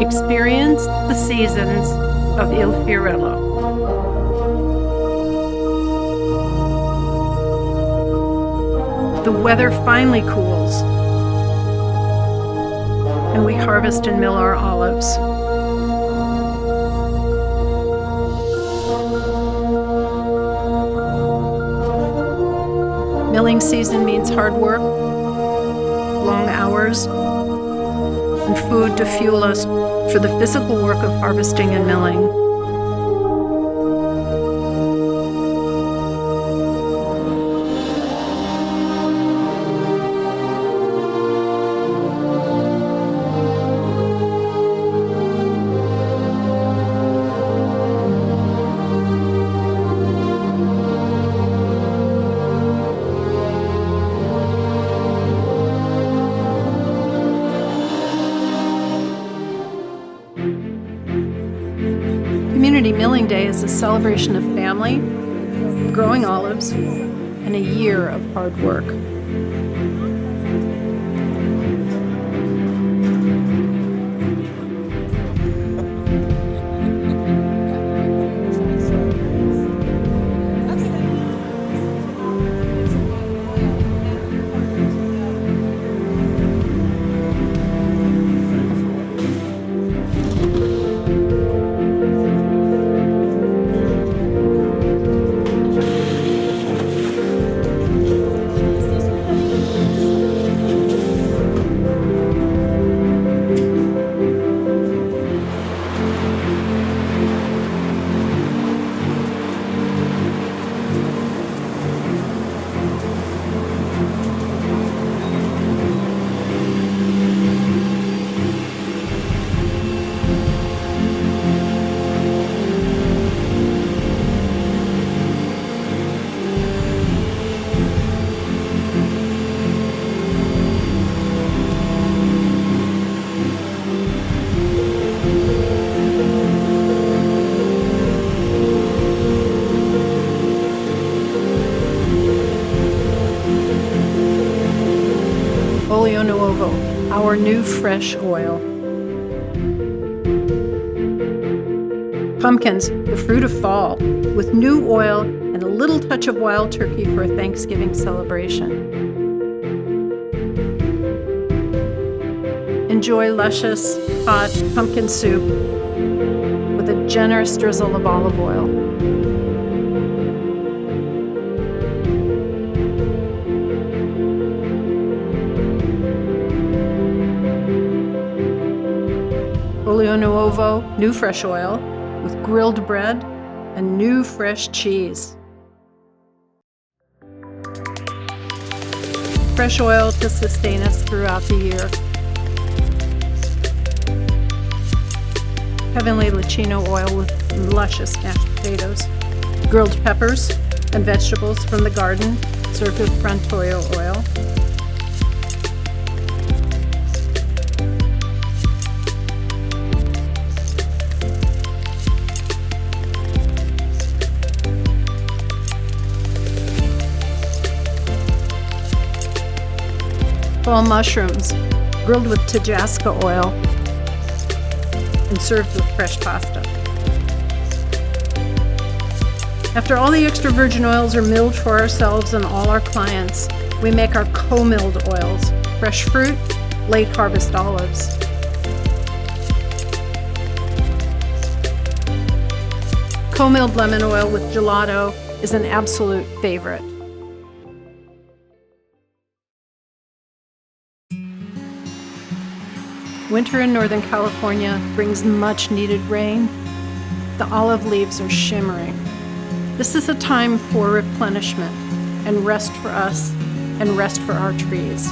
Experience the seasons of Il Fiorello. The weather finally cools, and we harvest and mill our olives. Milling season means hard work, long hours, and food to fuel us for the physical work of harvesting and milling. Community Milling Day is a celebration of family, growing olives, and a year of hard work. Olio Nuovo, our new fresh oil. Pumpkins, the fruit of fall, with new oil and a little touch of wild turkey for a Thanksgiving celebration. Enjoy luscious, hot pumpkin soup with a generous drizzle of olive oil. Olio Nuovo, new fresh oil, with grilled bread and new fresh cheese. Fresh oil to sustain us throughout the year. Heavenly Licino oil with luscious mashed potatoes. Grilled peppers and vegetables from the garden, served with Frantoio oil. Fall mushrooms, grilled with Tabasco oil and served with fresh pasta. After all the extra virgin oils are milled for ourselves and all our clients, we make our co-milled oils, fresh fruit, late harvest olives. Co-milled lemon oil with gelato is an absolute favorite. Winter in Northern California brings much needed rain. The olive leaves are shimmering. This is a time for replenishment and rest for us and rest for our trees.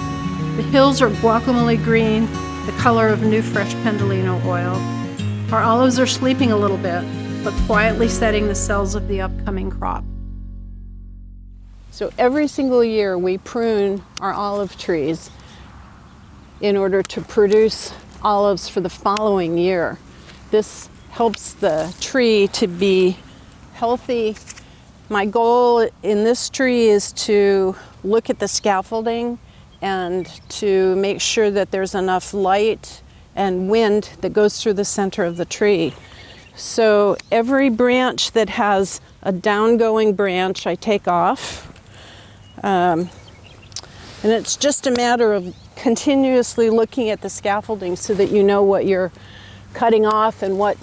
The hills are guacamole green, the color of new fresh pendolino oil. Our olives are sleeping a little bit, but quietly setting the cells of the upcoming crop. So every single year we prune our olive trees in order to produce olives for the following year. This helps the tree to be healthy. My goal in this tree is to look at the scaffolding and to make sure that there's enough light and wind that goes through the center of the tree. So every branch that has a down-going branch I take off. And it's just a matter of continuously looking at the scaffolding so that you know what you're cutting off and what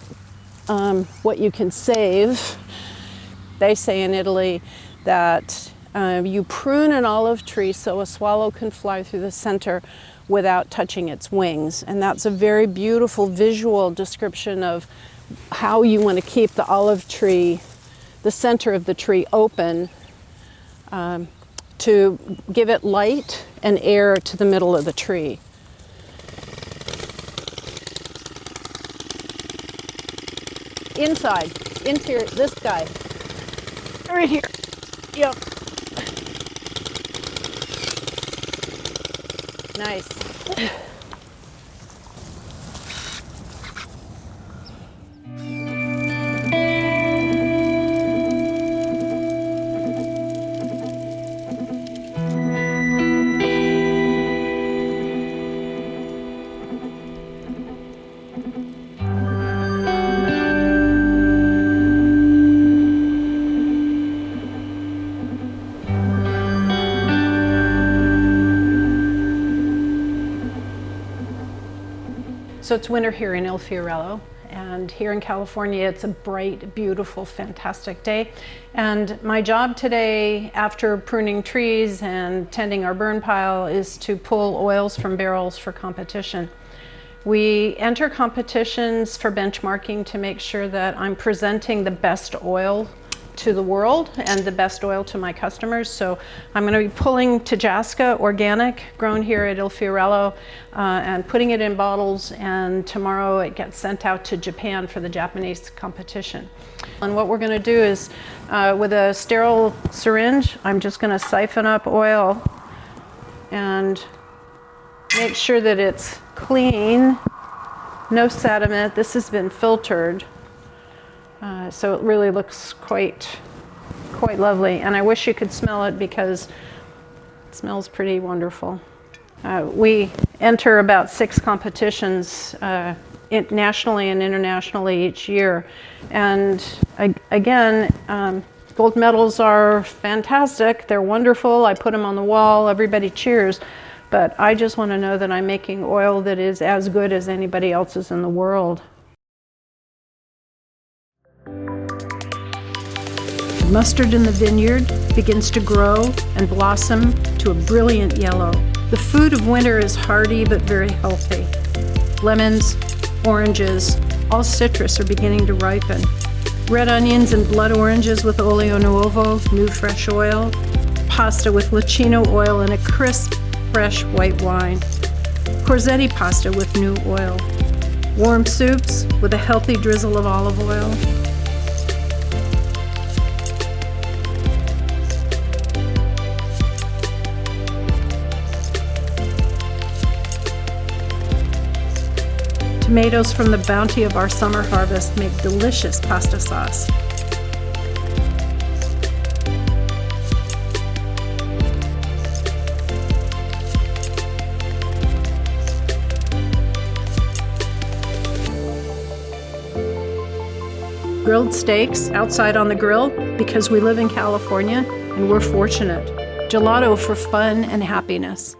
you can save. They say in Italy that you prune an olive tree so a swallow can fly through the center without touching its wings. And that's a very beautiful visual description of how you want to keep the olive tree, the center of the tree, open to give it light and air to the middle of the tree. Inside, interior, this guy. Right here. Yep. Nice. So it's winter here in Il Fiorello, and here in California it's a bright, beautiful, fantastic day. And my job today, after pruning trees and tending our burn pile, is to pull oils from barrels for competition. We enter competitions for benchmarking to make sure that I'm presenting the best oil to the world and the best oil to my customers. So I'm going to be pulling Tajaska organic, grown here at Il Fiorello, and putting it in bottles, and tomorrow it gets sent out to Japan for the Japanese competition. And what we're going to do is, with a sterile syringe, I'm just going to siphon up oil and make sure that it's clean, no sediment. This has been filtered. So it really looks quite lovely, and I wish you could smell it because it smells pretty wonderful. We enter about 6 competitions nationally and internationally each year, and again, gold medals are fantastic. They're wonderful. I put them on the wall. Everybody cheers, but I just want to know that I'm making oil that is as good as anybody else's in the world. Mustard in the vineyard begins to grow and blossom to a brilliant yellow. The food of winter is hearty but very healthy. Lemons, oranges, all citrus are beginning to ripen. Red onions and blood oranges with olio nuovo, new fresh oil. Pasta with lacino oil and a crisp, fresh white wine. Corsetti pasta with new oil. Warm soups with a healthy drizzle of olive oil. Tomatoes from the bounty of our summer harvest make delicious pasta sauce. Grilled steaks outside on the grill because we live in California and we're fortunate. Gelato for fun and happiness.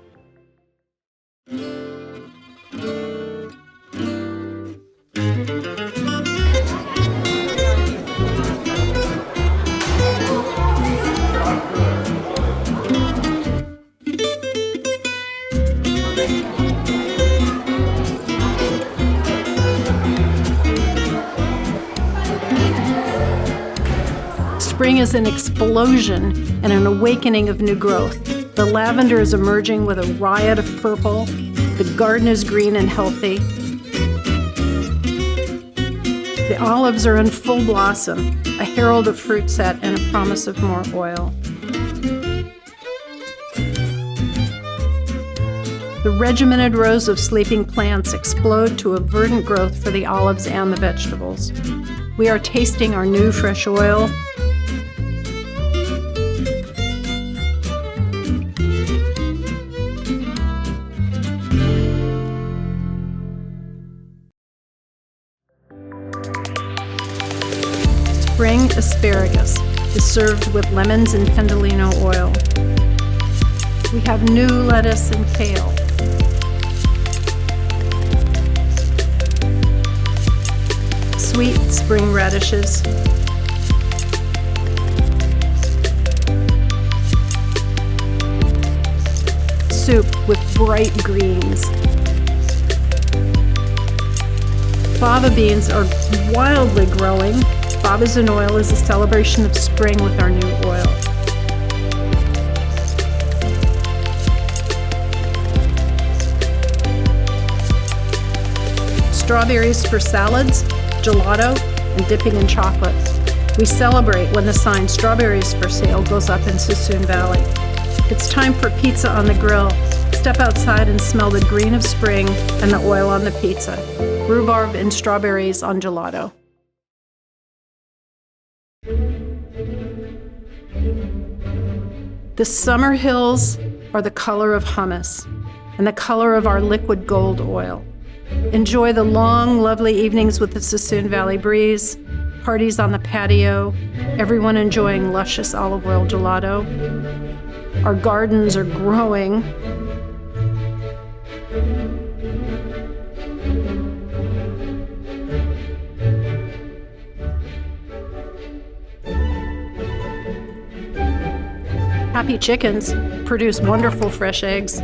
Spring is an explosion and an awakening of new growth. The lavender is emerging with a riot of purple. The garden is green and healthy. The olives are in full blossom, a herald of fruit set and a promise of more oil. The regimented rows of sleeping plants explode to a verdant growth for the olives and the vegetables. We are tasting our new fresh oil. spring asparagus is served with lemons and pendolino oil. We have new lettuce and kale. Sweet spring radishes. Soup with bright greens. Fava beans are wildly growing. Favas in oil is a celebration of spring with our new oil. Strawberries for salads, gelato, and dipping in chocolate. We celebrate when the sign "Strawberries for Sale" goes up in Suisun Valley. It's time for pizza on the grill. Step outside and smell the green of spring and the oil on the pizza. Rhubarb and strawberries on gelato. The summer hills are the color of hummus and the color of our liquid gold oil. Enjoy the long, lovely evenings with the Suisun Valley breeze, parties on the patio, everyone enjoying luscious olive oil gelato. Our gardens are growing. Happy chickens produce wonderful fresh eggs.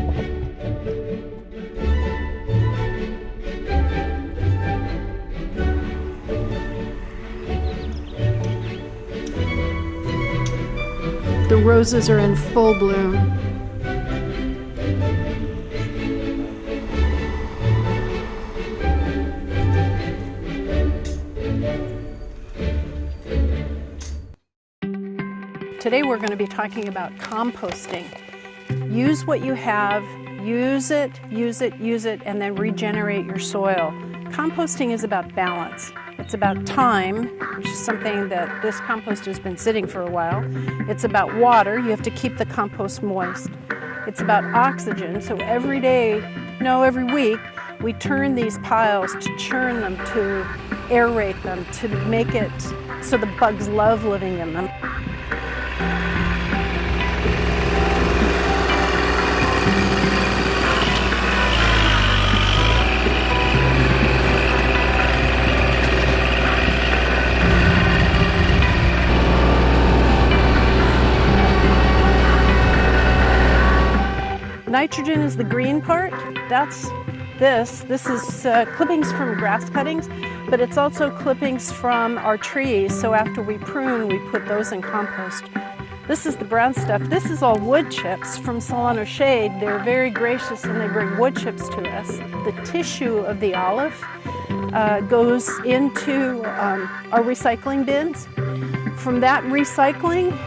The roses are in full bloom. Today we're going to be talking about composting. Use what you have, use it, and then regenerate your soil. Composting is about balance. It's about time, which is something that this compost has been sitting for a while. It's about water. You have to keep the compost moist. It's about oxygen. So every week, we turn these piles to churn them, to aerate them, to make it so the bugs love living in them. Nitrogen is the green part. That's this. This is clippings from grass cuttings, but it's also clippings from our trees. So after we prune, we put those in compost. This is the brown stuff. This is all wood chips from Solano Shade. They're very gracious and they bring wood chips to us. The tissue of the olive goes into our recycling bins. From that recycling,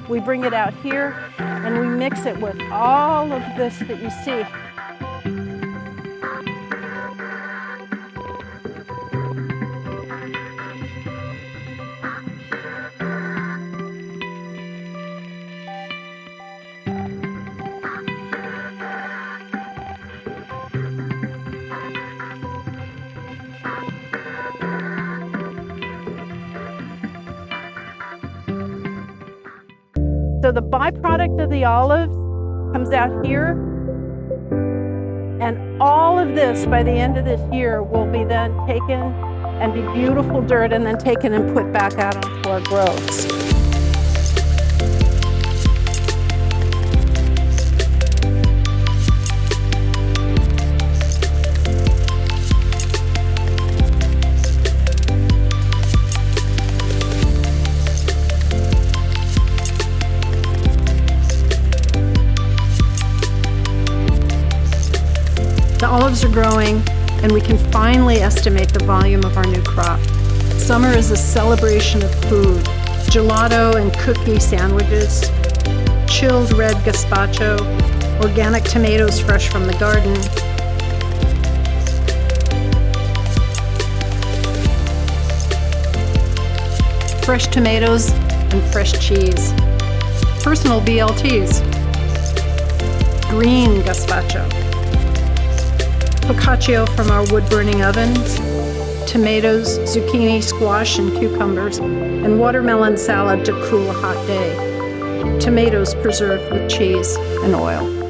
we bring it out here and we mix it with all of this that you see. So the byproduct of the olive comes out here, and all of this by the end of this year will be then taken and be beautiful dirt and then taken and put back out onto our groves. The olives are growing, and we can finally estimate the volume of our new crop. Summer is a celebration of food. Gelato and cookie sandwiches, chilled red gazpacho, organic tomatoes fresh from the garden, fresh tomatoes and fresh cheese, personal BLTs, green gazpacho, focaccia from our wood-burning ovens, tomatoes, zucchini, squash, and cucumbers, and watermelon salad to cool a hot day. Tomatoes preserved with cheese and oil.